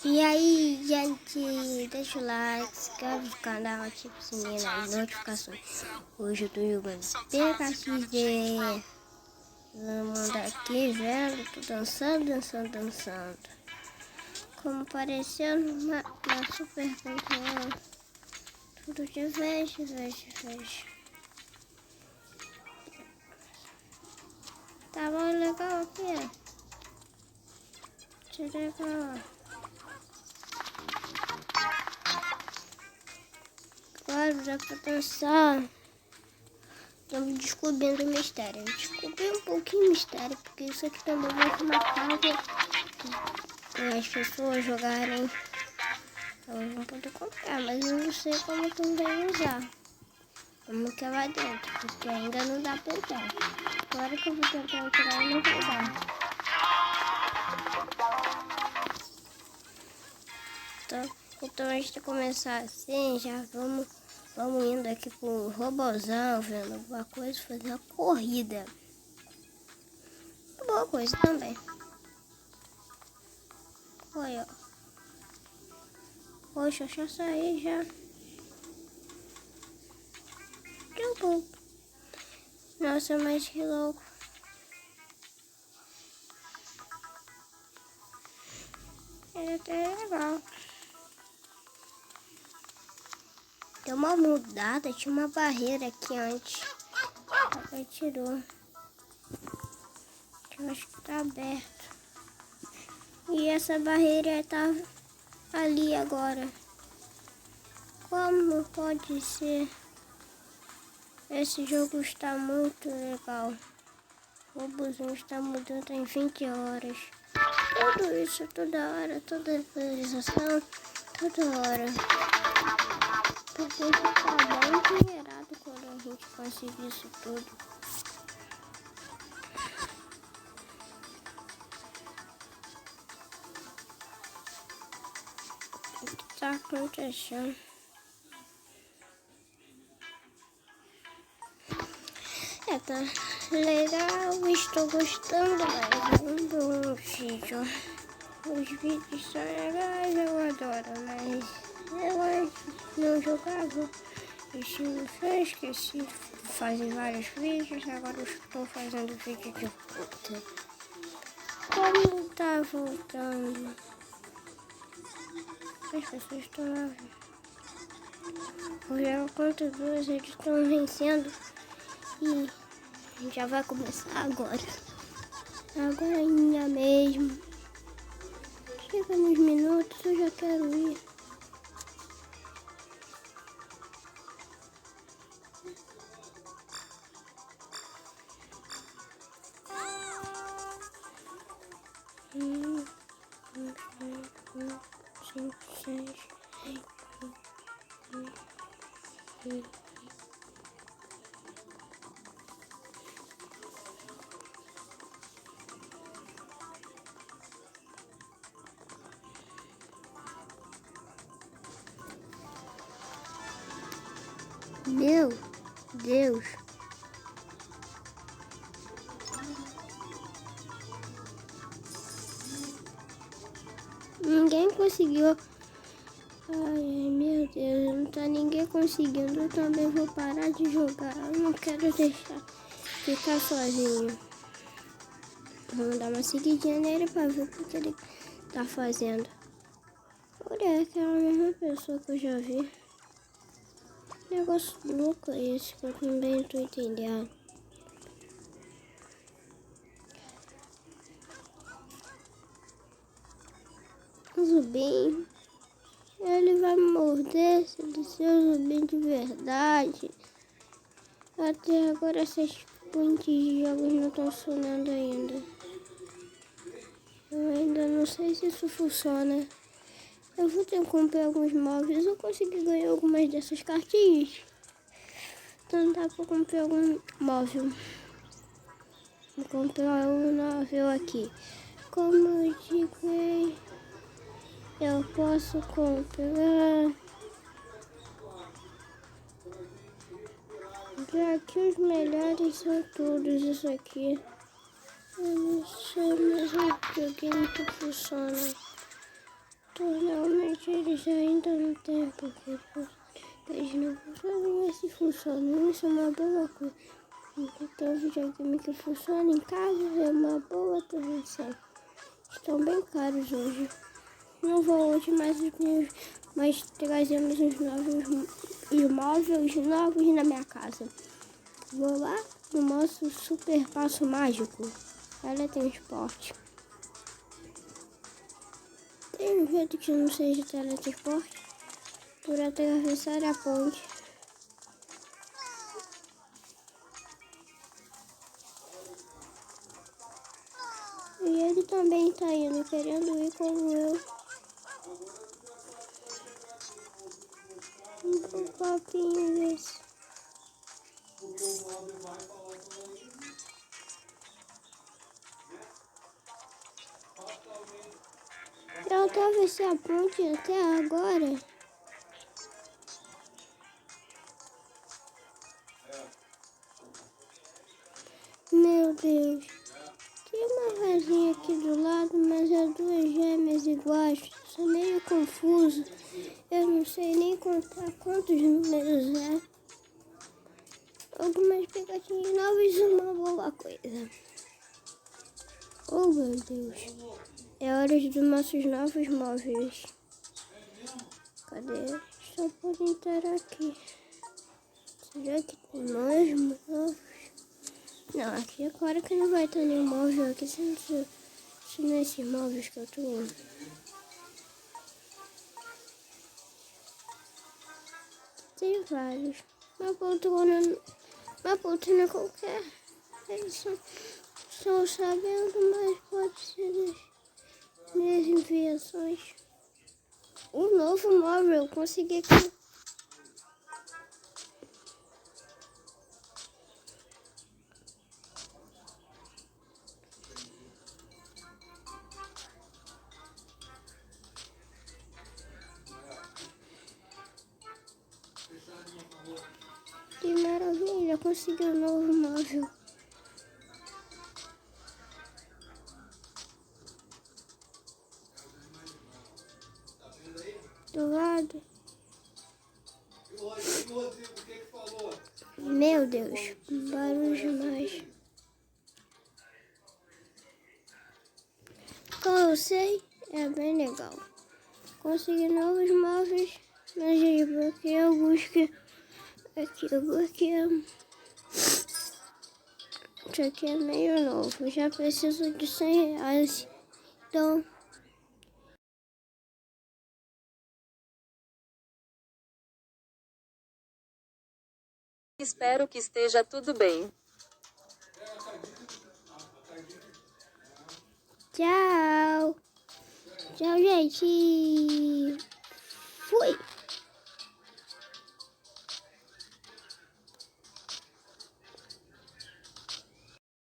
E aí, gente, deixa o like, se inscreve no canal, ativa o sininho das notificações. Hoje eu tô jogando PKXD. Vamos aqui vendo, tô dançando. Como parecendo uma super controle. Tudo de vez. Tá bom, legal aqui, ó. Que legal. Agora dá pra dançar. Estamos descobrindo o mistério. Descobri um pouquinho o mistério, porque isso aqui também vai ser uma casa para as pessoas jogarem. Elas vão poder comprar, mas eu não sei como também usar. Como que é lá dentro, porque ainda não dá pra entrar. Agora que eu vou tentar entrar, não vai dar. Então antes de começar assim, já vamos indo aqui pro robozão, vendo alguma coisa, fazer uma corrida. Boa coisa também. Olha, ó. Poxa, já saí já. Que bom. Nossa, mas que louco. É até legal. Deu uma mudada, tinha uma barreira aqui antes. Agora tirou. Eu acho que tá aberto. E essa barreira tá ali agora. Como pode ser? Esse jogo está muito legal. O robozinho está mudando em 20 horas. Tudo isso, toda hora, toda atualização, toda hora. Porque a gente tá bem dinheirado quando a gente conseguir isso tudo. O que tá acontecendo? Tá legal, estou gostando mais do vídeo. Os vídeos são legais, eu adoro, mas eu antes não jogava. Esqueci de fazer vários vídeos, agora eu estou fazendo vídeo de puta. Como tá voltando? As pessoas estão lá. Vou ver quantas duas eles estão vencendo. E já vai começar agora. Agora ainda mesmo. Chega nos minutos, eu já quero ir. Meu Deus. Ninguém conseguiu. Ai, meu Deus, não tá ninguém conseguindo. Eu também vou parar de jogar. Eu não quero deixar ficar sozinho. Vamos dar uma seguidinha nele pra ver o que ele tá fazendo. Olha, aquela mesma pessoa que eu já vi. Negócio louco esse que eu também não tô entendendo. O Zubin, ele vai morder se ele ser o Zubin de verdade. Até agora essas pontes de jogos não estão funcionando ainda. Eu ainda não sei se isso funciona. Eu vou ter que comprar alguns móveis. Eu consegui ganhar algumas dessas cartinhas. Então dá pra comprar algum móvel. Vou comprar um móvel aqui. Como eu digo, eu posso comprar Já que os melhores são todos isso aqui. Eu não sei mais um videogame que funciona. Então realmente eles ainda não têm porque eles não funcionam, e se funcionam, isso é uma boa coisa. Então o videogame que funciona em casa é uma boa também, sério. Estão bem caros hoje. Não vou hoje mas trazemos os novos imóveis novos na minha casa. Vou lá no nosso super passo mágico. Teletransporte. Tem um jeito que não seja teletransporte por atravessar a ponte. E ele também tá indo, querendo ir como eu. Um papinho desse. Eu atravessei a ponte até agora. Meu Deus. Tem uma vasinha aqui do lado, mas é duas gêmeas iguais. Sou meio confuso. Eu não sei nem contar quantos números é. Algumas pegadinhas novas e uma boa coisa. Oh meu Deus. É hora dos nossos novos móveis. Cadê? Só pode entrar aqui. Será que tem mais novos? Não, aqui é claro que não vai ter nenhum móvel aqui, se não é esses móveis que eu tô indo. Tem vários. Uma poltrona qualquer. Eles são sabendo, mas pode ser das minhas invenções. Um novo móvel, consegui aqui. Que maravilha, consegui um novo móvel. Do lado. Meu Deus, barulho demais. Como eu sei, é bem legal. Consegui novos móveis, mas desbloqueei alguns que aqui eu bloqueei. Isso aqui é meio novo, já preciso de R$ 100. Então, Espero que esteja tudo bem. tchau. Tchau, gente.